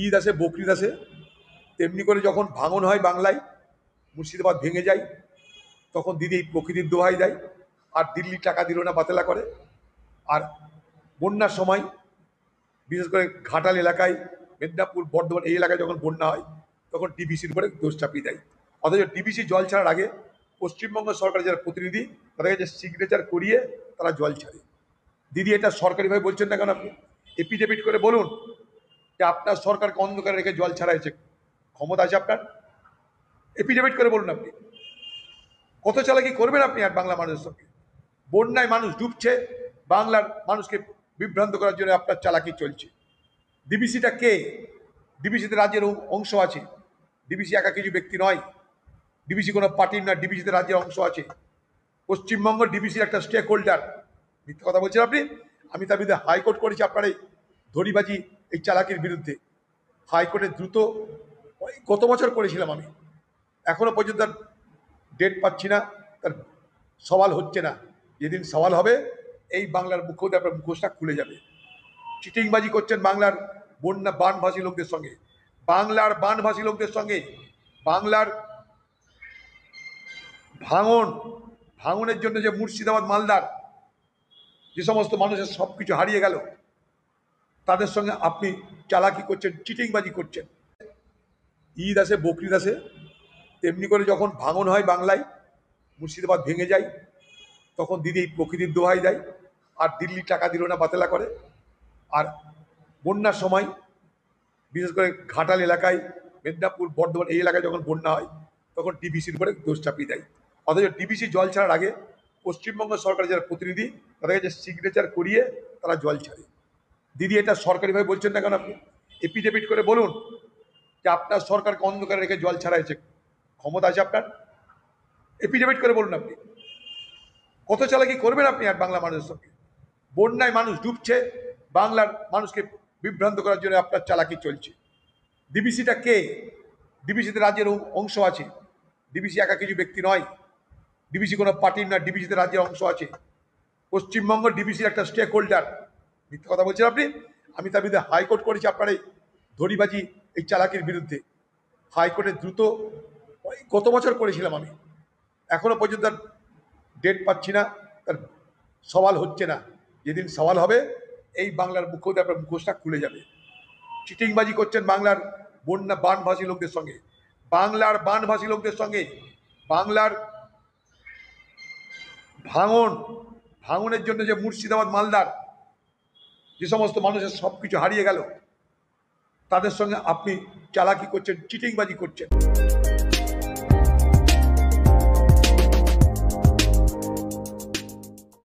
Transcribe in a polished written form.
ঈদ আসে, বকরিদ আসে, তেমনি করে যখন ভাঙন হয় বাংলায়, মুর্শিদাবাদ ভেঙে যায়, তখন দিদি এই প্রকৃতির দোহাই দেয়। আর দিল্লি টাকা দিল না, বাতেলা করে। আর বন্যার সময় বিশেষ করে ঘাটাল এলাকায়, মেদিনীপুর, বর্ধমান এই এলাকায় যখন বন্যা হয়, তখন ডিবিসির উপরে দোষ চাপিয়ে দেয়। অথচ ডিবিসি জল ছাড়ার আগে পশ্চিমবঙ্গ সরকারের যারা প্রতিনিধি, তাদের কাছে সিগনেচার করিয়ে তারা জল ছাড়ে। দিদি এটা সরকারিভাবে বলছেন না কেন? আপনি এপিডেভিট করে বলুন যে আপনার সরকারকে অন্ধকারে রেখে জল ছাড়াইছে। ক্ষমতা আছে আপনার, এপিডেভিট করে বলুন। আপনি কত চালাকি করবেন আপনি আর বাংলা মানুষের সঙ্গে? বন্যায় মানুষ ডুবছে, বাংলার মানুষকে বিভ্রান্ত করার জন্য আপনার চালাকি চলছে। ডিবিসিটা কে? ডিবিসিতে রাজ্যের অংশ আছে। ডিবিসি একা কিছু ব্যক্তি নয়, ডিবিসি কোনো পার্টির না, ডিবিসিতে রাজ্যের অংশ আছে। পশ্চিমবঙ্গ ডিবিসির একটা স্টেক হোল্ডার। মিথ্যে কথা বলছেন আপনি। আমি তার বিরুদ্ধে হাইকোর্ট করেছি আপনার এই ধরিবাজি, এই চালাকির বিরুদ্ধে। হাইকোর্টে দ্রুত গত বছর করেছিলাম আমি, এখনো পর্যন্ত ডেট পাচ্ছি না, তার সওয়াল হচ্ছে না। যেদিন সওয়াল হবে এই বাংলার মুখোশ, আপনার মুখোশটা খুলে যাবে। চিটিংবাজি করছেন বাংলার বন্যা বানভাসী লোকদের সঙ্গে, বাংলার বানভাসী লোকদের সঙ্গে। বাংলার ভাঙনের জন্য যে মুর্শিদাবাদ, মালদার যে সমস্ত মানুষের সব কিছু হারিয়ে গেল, তাদের সঙ্গে আপনি চালাকি করছেন, চিটিংবাজি করছেন। ঈদ আসে, বকরিদ আসে, তেমনি করে যখন ভাঙন হয় বাংলায়, মুর্শিদাবাদ ভেঙে যায়, তখন দিদি এই প্রকৃতির দোহাই দেয়। আর দিল্লি টাকা দিল না, বাতেলা করে। আর বন্যার সময় বিশেষ করে ঘাটাল এলাকায়, মেদিনীপুর, বর্ধমান এই এলাকায় যখন বন্যা হয়, তখন ডিবিসির উপরে দোষ চাপিয়ে দেয়। অথচ ডিবিসি জল ছাড়ার আগে পশ্চিমবঙ্গ সরকারের যারা প্রতিনিধি, তাদের কাছে সিগনেচার করিয়ে তারা জল ছাড়ে। দিদি এটা সরকারিভাবে বলছেন না কেন? আপনি এপিডেভিট করে বলুন যে আপনার সরকারকে অন্ধকারে রেখে জল ছাড়াইছে। ক্ষমতা আছে আপনার, এপিডেভিট করে বলুন। আপনি কত চালাকি করবেন আপনি আর বাংলা মানুষের সঙ্গে? বন্যায় মানুষ ডুবছে, বাংলার মানুষকে বিভ্রান্ত করার জন্য আপনার চালাকি চলছে। ডিবিসিটা কে? ডিবিসিতে রাজ্যের অংশ আছে। ডিবিসি একা কিছু ব্যক্তি নয়, ডিবিসি কোনো পার্টির না, ডিবিসিতে রাজ্যের অংশ আছে। পশ্চিমবঙ্গ ডিবিসির একটা স্টেক হোল্ডার। মিথ্যে কথা বলছেন আপনি। আমি তার বিরুদ্ধে হাইকোর্ট করেছি আপনার এই ধরিবাজি, এই চালাকির বিরুদ্ধে। হাইকোর্টে দ্রুত গত বছর করেছিলাম আমি, এখনো পর্যন্ত ডেট পাচ্ছি না, তার সওয়াল হচ্ছে না। যেদিন সওয়াল হবে এই বাংলার মুখোশ, আপনার মুখোশটা খুলে যাবে। চিটিংবাজি করছেন বাংলার বন্যা বানভাসী লোকদের সঙ্গে, বাংলার বানভাসী লোকদের সঙ্গে। বাংলার ভাঙনের জন্য যে মুর্শিদাবাদ, মালদার যে সমস্ত মানুষের সব কিছু হারিয়ে গেল, তাদের সঙ্গে আপনি চালাকি করছেন, চিটিংবাজি করছেন।